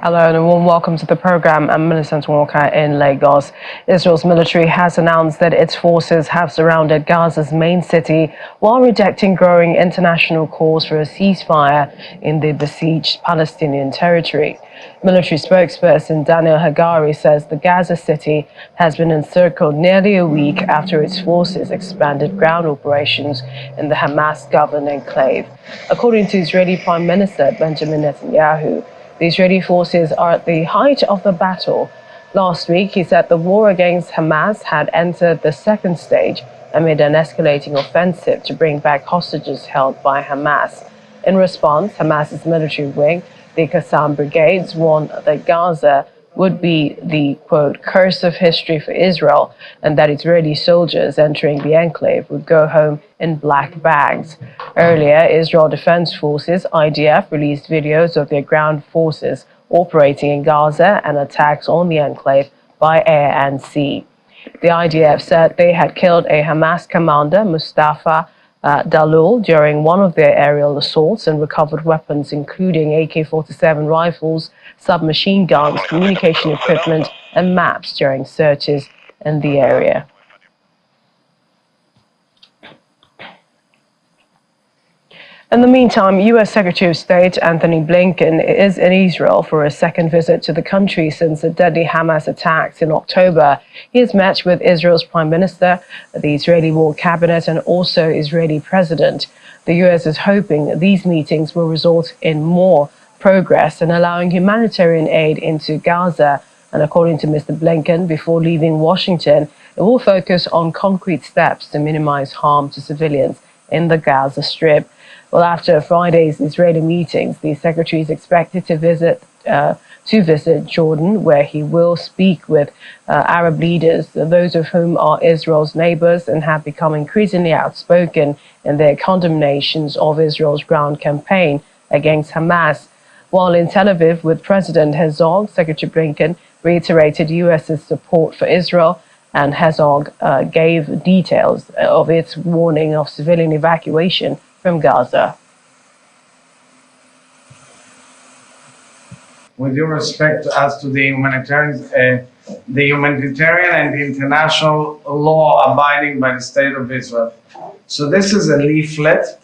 Hello and a warm welcome to the program. I'm Millicent Walker in Lagos. Israel's military has announced that its forces have surrounded Gaza's main city while rejecting growing international calls for a ceasefire in the besieged Palestinian territory. Military spokesperson Daniel Hagari says the Gaza City has been encircled nearly a week after its forces expanded ground operations in the Hamas-governed enclave. According to Israeli Prime Minister Benjamin Netanyahu, the Israeli forces are at the height of the battle. Last week, he said the war against Hamas had entered the second stage amid an escalating offensive to bring back hostages held by Hamas. In response, Hamas's military wing, the Qassam Brigades, warned that Gaza would be the, quote, curse of history for Israel, and that Israeli soldiers entering the enclave would go home in black bags. Earlier, Israel Defense Forces, IDF, released videos of their ground forces operating in Gaza and attacks on the enclave by air and sea. The IDF said they had killed a Hamas commander, Mustafa Dalul, during one of their aerial assaults and recovered weapons including AK-47 rifles, submachine guns, communication equipment, and maps during searches in the area. In the meantime, U.S. Secretary of State Anthony Blinkin is in Israel for a second visit to the country since the deadly Hamas attacks in October. He has met with Israel's Prime Minister, the Israeli War Cabinet, and also Israeli President. The U.S. is hoping these meetings will result in more progress in allowing humanitarian aid into Gaza. And according to Mr. Blinken, before leaving Washington, it will focus on concrete steps to minimize harm to civilians in the Gaza Strip. Well, after Friday's Israeli meetings, the secretary is expected to visit Jordan, where he will speak with Arab leaders, those of whom are Israel's neighbors and have become increasingly outspoken in their condemnations of Israel's ground campaign against Hamas. While in Tel Aviv with President Herzog, Secretary Blinken reiterated U.S.'s support for Israel, and Herzog gave details of its warning of civilian evacuation from Gaza. With due respect as to the humanitarian and the international law abiding by the State of Israel. So this is a leaflet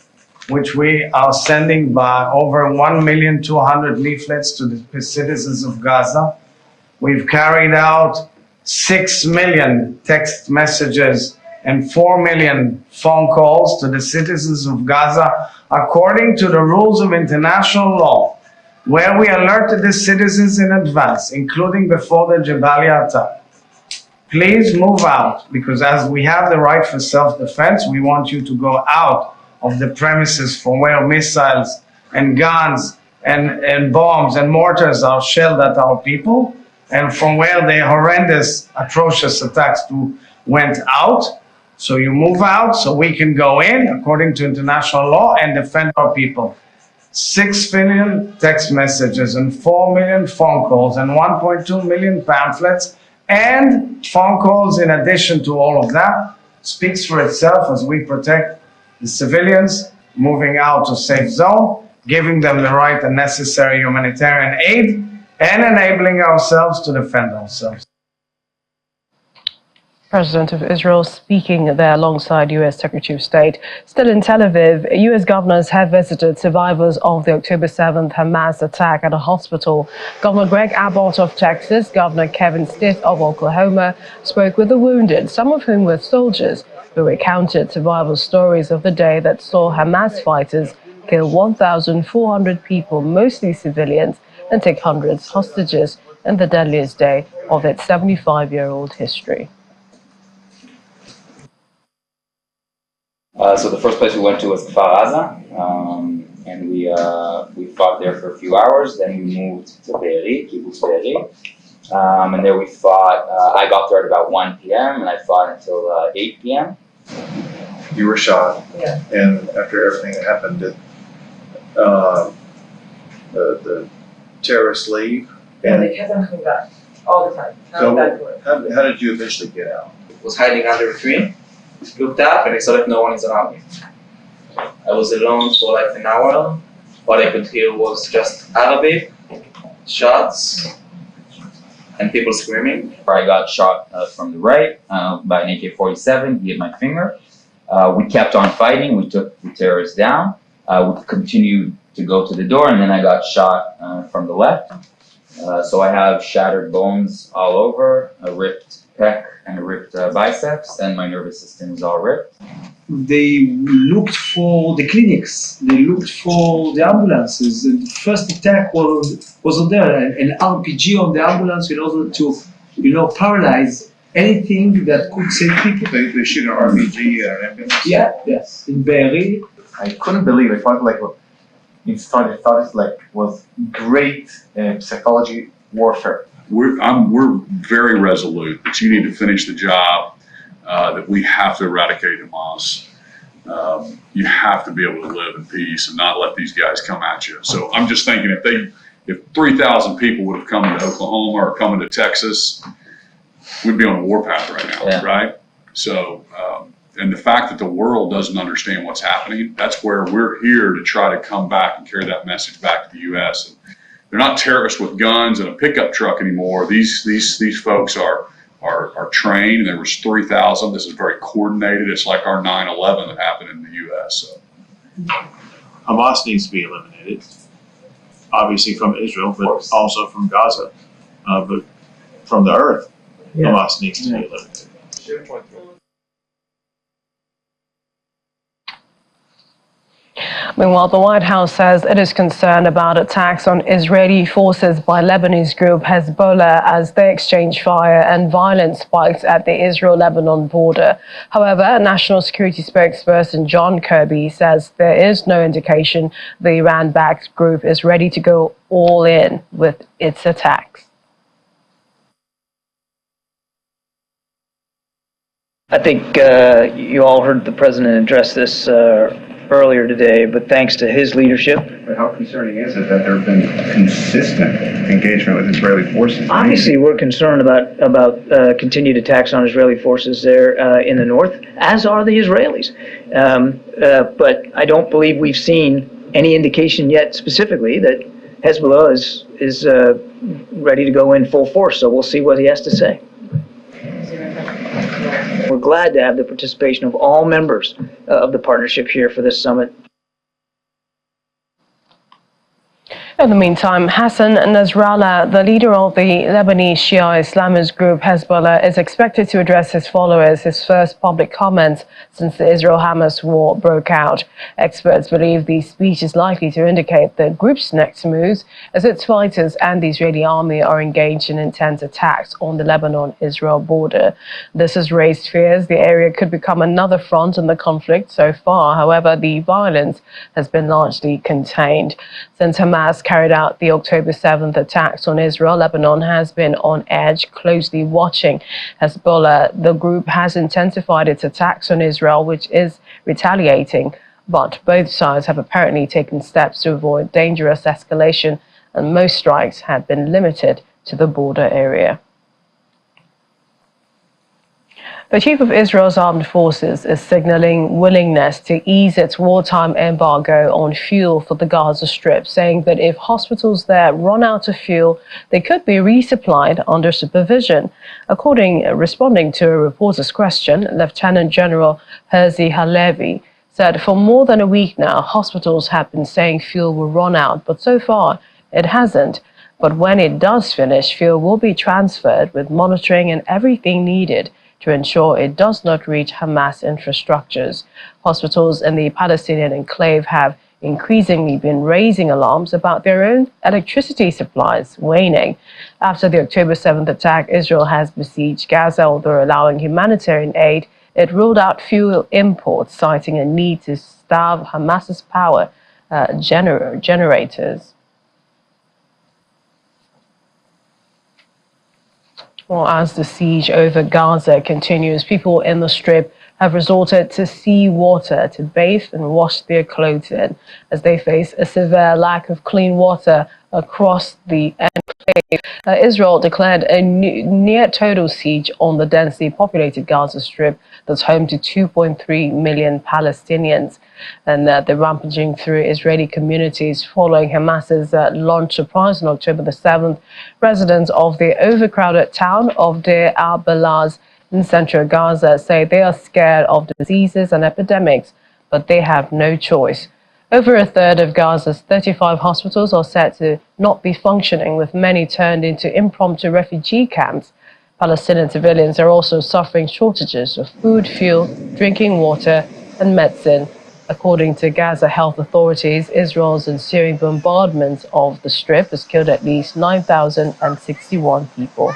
which we are sending by over 1,200,000 leaflets to the citizens of Gaza. We've carried out 6 million text messages and 4 million phone calls to the citizens of Gaza according to the rules of international law, where we alerted the citizens in advance, including before the Jabalia attack. Please move out, because as we have the right for self-defense, we want you to go out of the premises from where missiles and guns and bombs and mortars are shelled at our people, and from where the horrendous, atrocious attacks went out. So you move out so we can go in according to international law and defend our people. 6 million text messages and 4 million phone calls and 1.2 million pamphlets and phone calls in addition to all of that speaks for itself as we protect the civilians moving out to safe zone, giving them the right and necessary humanitarian aid, and enabling ourselves to defend ourselves. President of Israel speaking there alongside U.S. Secretary of State. Still in Tel Aviv, U.S. governors have visited survivors of the October 7th Hamas attack at a hospital. Governor Greg Abbott of Texas, Governor Kevin Stitt of Oklahoma spoke with the wounded, some of whom were soldiers, who recounted survival stories of the day that saw Hamas fighters kill 1,400 people, mostly civilians, and take hundreds hostages in the deadliest day of its 75-year-old history. So the first place we went to was Kfar Aza, and we fought there for a few hours. Then we moved to Be'eri, Kibbutz Be'eri, and there we fought. I got there at about 1 p.m. and I fought until 8 p.m. You were shot, yeah. And after everything that happened, did the terrorists leave? Yeah, they kept on coming back all the time. How did you eventually get out? I was hiding under a tree. Looked up and I saw that no one is around me. I was alone for like an hour. What I could hear was just Arabic shots and people screaming. I got shot from the right by an AK-47. He hit my finger. We kept on fighting. We took the terrorists down. We continued to go to the door, and then I got shot from the left. So I have shattered bones all over, a ripped pec and a ripped biceps, and my nervous system is all ripped. They looked for the clinics, they looked for the ambulances. The first attack was there, an RPG on the ambulance in order to, paralyze anything that could save people. They shoot an RPG at an ambulance? Yeah, yes, in Be'eri. I couldn't believe it. I thought it was great psychology warfare. We're very resolute that you need to finish the job, that we have to eradicate Hamas. You have to be able to live in peace and not let these guys come at you. So I'm just thinking if 3,000 people would have come into Oklahoma or come into Texas, we'd be on a warpath right now, Yeah. right? So, and the fact that the world doesn't understand what's happening, that's where we're here to try to come back and carry that message back to the U.S. And they're not terrorists with guns and a pickup truck anymore. These folks are trained. There was 3,000. This is very coordinated. It's like our 9/11 that happened in the U.S. So. Hamas needs to be eliminated, obviously from Israel, but also from Gaza. But from the earth, Hamas needs to be eliminated. Meanwhile, the White House says it is concerned about attacks on Israeli forces by Lebanese group Hezbollah as they exchange fire and violence spikes at the Israel-Lebanon border. However, National Security spokesperson John Kirby says there is no indication the Iran-backed group is ready to go all in with its attacks. I think you all heard the president address this earlier today, but thanks to his leadership. But how concerning is it that there have been consistent engagement with Israeli forces? Obviously, we're concerned about continued attacks on Israeli forces there in the north, as are the Israelis. But I don't believe we've seen any indication yet specifically that Hezbollah is ready to go in full force, so we'll see what he has to say. We're glad to have the participation of all members of the partnership here for this summit. In the meantime, Hassan Nasrallah, the leader of the Lebanese Shia Islamist group Hezbollah, is expected to address his followers his first public comments since the Israel-Hamas war broke out. Experts believe the speech is likely to indicate the group's next moves as its fighters and the Israeli army are engaged in intense attacks on the Lebanon-Israel border. This has raised fears the area could become another front in the conflict. So far, however, the violence has been largely contained. Since Hamas carried out the October 7th attacks on Israel, Lebanon has been on edge, closely watching Hezbollah. The group has intensified its attacks on Israel, which is retaliating, but both sides have apparently taken steps to avoid dangerous escalation, and most strikes have been limited to the border area. The chief of Israel's armed forces is signaling willingness to ease its wartime embargo on fuel for the Gaza Strip, saying that if hospitals there run out of fuel, they could be resupplied under supervision. Responding to a reporter's question, Lieutenant General Herzi Halevi said for more than a week now, hospitals have been saying fuel will run out, but so far it hasn't. But when it does finish, fuel will be transferred with monitoring and everything needed to ensure it does not reach Hamas infrastructures. Hospitals in the Palestinian enclave have increasingly been raising alarms about their own electricity supplies waning. After the October 7th attack, Israel has besieged Gaza, although allowing humanitarian aid. It ruled out fuel imports, citing a need to starve Hamas's power generators. Well, as the siege over Gaza continues, people in the Strip have resorted to sea water to bathe and wash their clothes in as they face a severe lack of clean water across the enclave. Israel declared a near total siege on the densely populated Gaza Strip that's home to 2.3 million Palestinians. And they're rampaging through Israeli communities following Hamas's launch surprise on October the 7th. Residents of the overcrowded town of Deir al-Balaz in central Gaza say they are scared of diseases and epidemics, but they have no choice. Over a third of Gaza's 35 hospitals are said to not be functioning, with many turned into impromptu refugee camps. Palestinian civilians are also suffering shortages of food, fuel, drinking water, and medicine. According to Gaza health authorities, Israel's ensuing bombardment of the Strip has killed at least 9,061 people.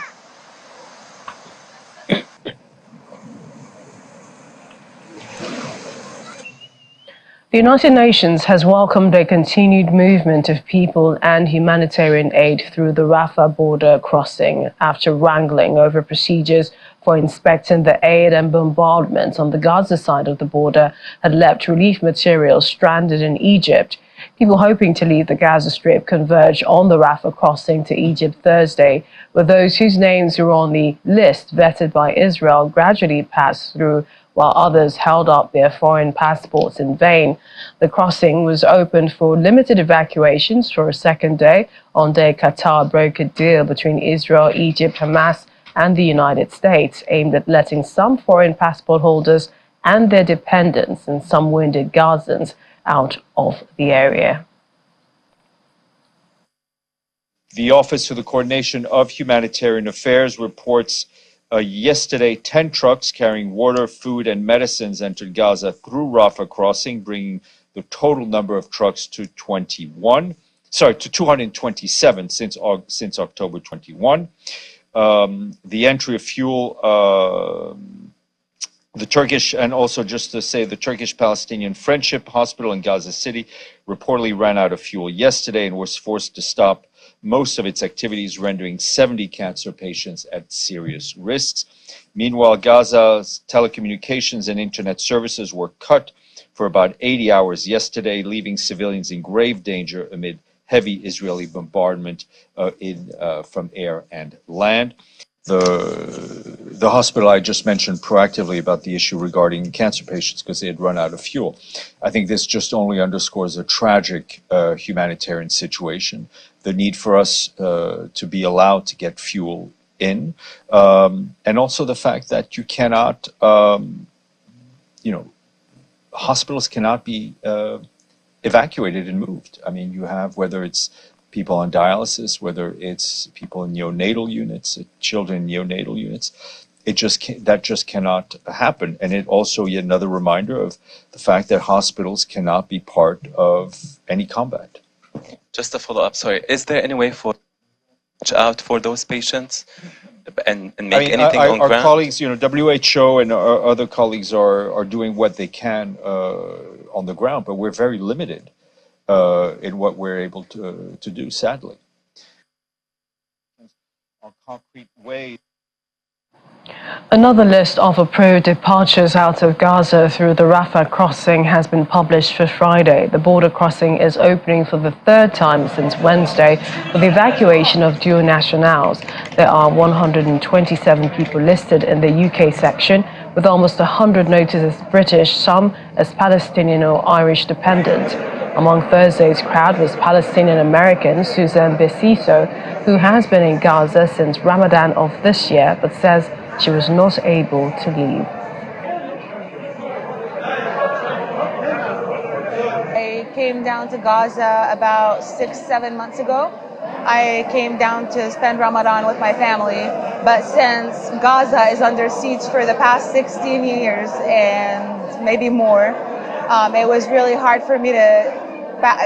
The United Nations has welcomed a continued movement of people and humanitarian aid through the Rafah border crossing after wrangling over procedures for inspecting the aid, and bombardments on the Gaza side of the border had left relief materials stranded in Egypt. People hoping to leave the Gaza Strip converged on the Rafah crossing to Egypt Thursday, with those whose names were on the list vetted by Israel gradually passed through, while others held up their foreign passports in vain. The crossing was opened for limited evacuations for a second day on day Qatar broke a deal between Israel, Egypt, Hamas, and the United States, aimed at letting some foreign passport holders and their dependents and some wounded Gazans out of the area. The Office for the Coordination of Humanitarian Affairs reports yesterday 10 trucks carrying water, food, and medicines entered Gaza through Rafah crossing, bringing the total number of trucks to 227 since October 21. The entry of fuel, the Turkish, and also just to say, the Turkish-Palestinian Friendship Hospital in Gaza City reportedly ran out of fuel yesterday and was forced to stop most of its activities, rendering 70 cancer patients at serious risks. Meanwhile, Gaza's telecommunications and internet services were cut for about 80 hours yesterday, leaving civilians in grave danger amid heavy Israeli bombardment from air and land. The hospital I just mentioned proactively about the issue regarding cancer patients because they had run out of fuel. I think this just only underscores a tragic humanitarian situation, the need for us to be allowed to get fuel in, and also the fact that you cannot, hospitals cannot be evacuated and moved. I mean, you have, whether it's people on dialysis, whether it's people in neonatal units, children in neonatal units, that just cannot happen. And it also yet another reminder of the fact that hospitals cannot be part of any combat. Just a follow-up, sorry. Is there any way for reach out for those patients and make anything on our ground? colleagues, WHO and our other colleagues are doing what they can on the ground, but we're very limited in what we're able to do, sadly. On concrete ways. Another list of approved departures out of Gaza through the Rafah crossing has been published for Friday. The border crossing is opening for the third time since Wednesday with the evacuation of dual nationals. There are 127 people listed in the UK section, with almost 100 noted as British, some as Palestinian or Irish dependent. Among Thursday's crowd was Palestinian-American Suzanne Besiso, who has been in Gaza since Ramadan of this year, but says she was not able to leave. I came down to Gaza about 6-7 months ago. I came down to spend Ramadan with my family, but since Gaza is under siege for the past 16 years and maybe more, it was really hard for me to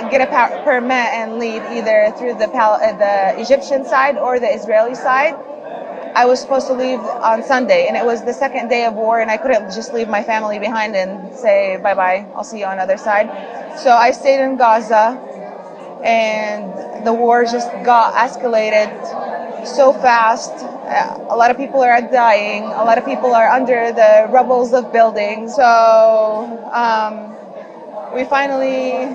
get a permit and leave either through the Egyptian side or the Israeli side. I was supposed to leave on Sunday, and it was the second day of war, and I couldn't just leave my family behind and say, bye-bye, I'll see you on the other side. So I stayed in Gaza, and the war just got escalated so fast. A lot of people are dying. A lot of people are under the rubbles of buildings. So we finally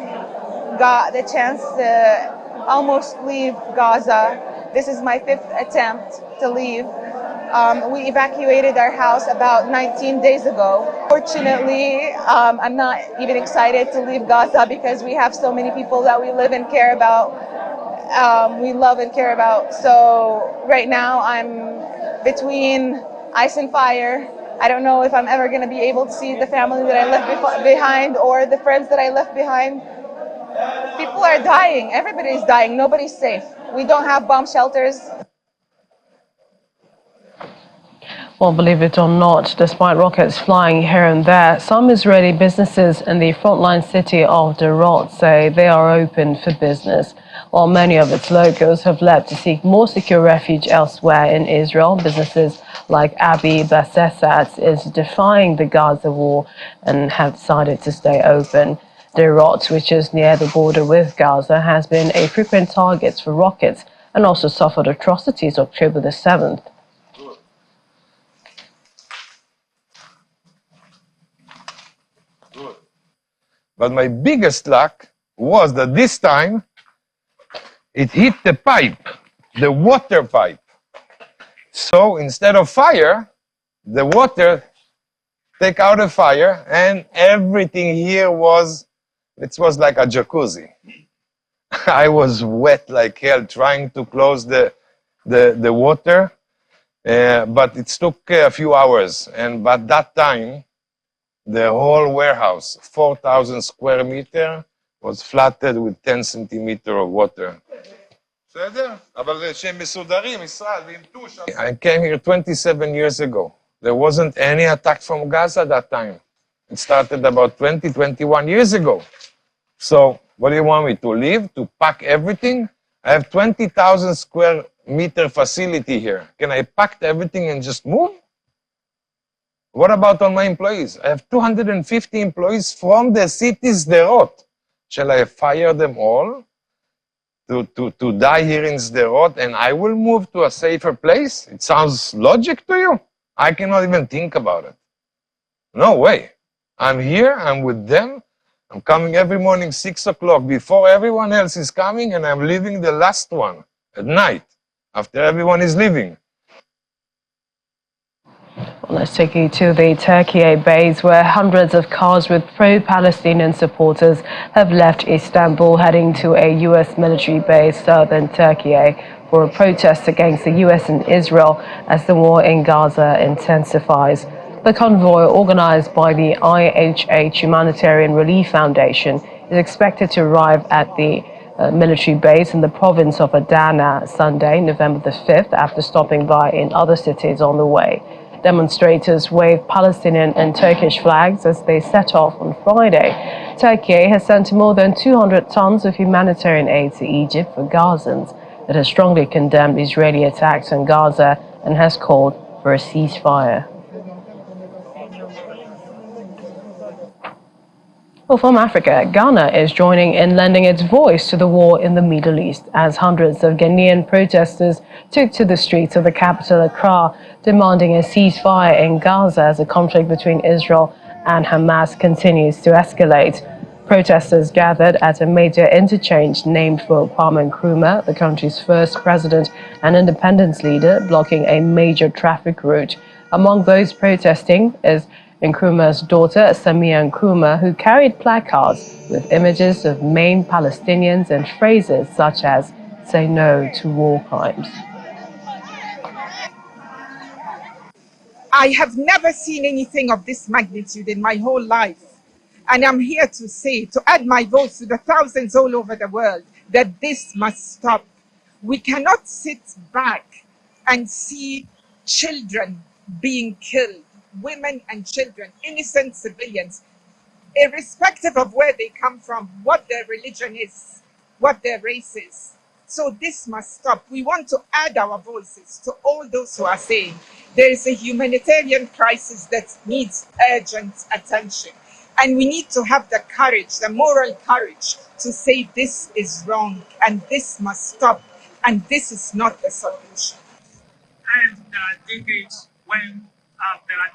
got the chance to almost leave Gaza. This is my 5th attempt to leave. We evacuated our house about 19 days ago. Fortunately, I'm not even excited to leave Gaza because we have so many people that we live and care about. We love and care about. So right now I'm between ice and fire. I don't know if I'm ever going to be able to see the family that I left behind or the friends that I left behind. People are dying. Everybody's dying. Nobody's safe. We don't have bomb shelters. Well, believe it or not, despite rockets flying here and there, some Israeli businesses in the frontline city of Derot say they are open for business. While many of its locals have left to seek more secure refuge elsewhere in Israel, businesses like Abi Basesat is defying the Gaza war and have decided to stay open. Derot, which is near the border with Gaza, has been a frequent target for rockets and also suffered atrocities October the 7th. But my biggest luck was that this time it hit the pipe, the water pipe. So instead of fire, the water take out a fire and everything here was like a jacuzzi. I was wet like hell trying to close the water, but it took a few hours. And by that time, the whole warehouse, 4,000 square meter, was flooded with 10 centimeters of water. I came here 27 years ago. There wasn't any attack from Gaza that time. It started about 20, 21 years ago. So what do you want me to leave, to pack everything? I have 20,000 square meter facility here. Can I pack everything and just move? What about all my employees? I have 250 employees from the cities Sderot. Shall I fire them all to die here in Sderot and I will move to a safer place? It sounds logic to you? I cannot even think about it. No way. I'm here, I'm with them. I'm coming every morning 6 o'clock before everyone else is coming, and I'm leaving the last one at night after everyone is leaving. Well, let's take you to the Turkey base, where hundreds of cars with pro-Palestinian supporters have left Istanbul, heading to a U.S. military base southern Turkey for a protest against the U.S. and Israel as the war in Gaza intensifies. The convoy, organized by the IHH Humanitarian Relief Foundation, is expected to arrive at the military base in the province of Adana Sunday, November the 5th, after stopping by in other cities on the way. Demonstrators waved Palestinian and Turkish flags as they set off on Friday. Turkey has sent more than 200 tons of humanitarian aid to Egypt for Gazans. It has strongly condemned Israeli attacks on Gaza and has called for a ceasefire. Well, from Africa, Ghana is joining in lending its voice to the war in the Middle East as hundreds of Ghanaian protesters took to the streets of the capital, Accra, demanding a ceasefire in Gaza as the conflict between Israel and Hamas continues to escalate. Protesters gathered at a major interchange named for Kwame Nkrumah, the country's first president and independence leader, blocking a major traffic route. Among those protesting is Nkrumah's daughter, Samia Nkrumah, who carried placards with images of maimed Palestinians and phrases such as, "Say no to war crimes." I have never seen anything of this magnitude in my whole life. And I'm here to say, to add my voice to the thousands all over the world, that this must stop. We cannot sit back and see children being killed, women and children, innocent civilians, irrespective of where they come from, what their religion is, what their race is. So this must stop. We want to add our voices to all those who are saying there is a humanitarian crisis that needs urgent attention. And we need to have the courage, the moral courage to say this is wrong and this must stop and this is not the solution. And decades when there are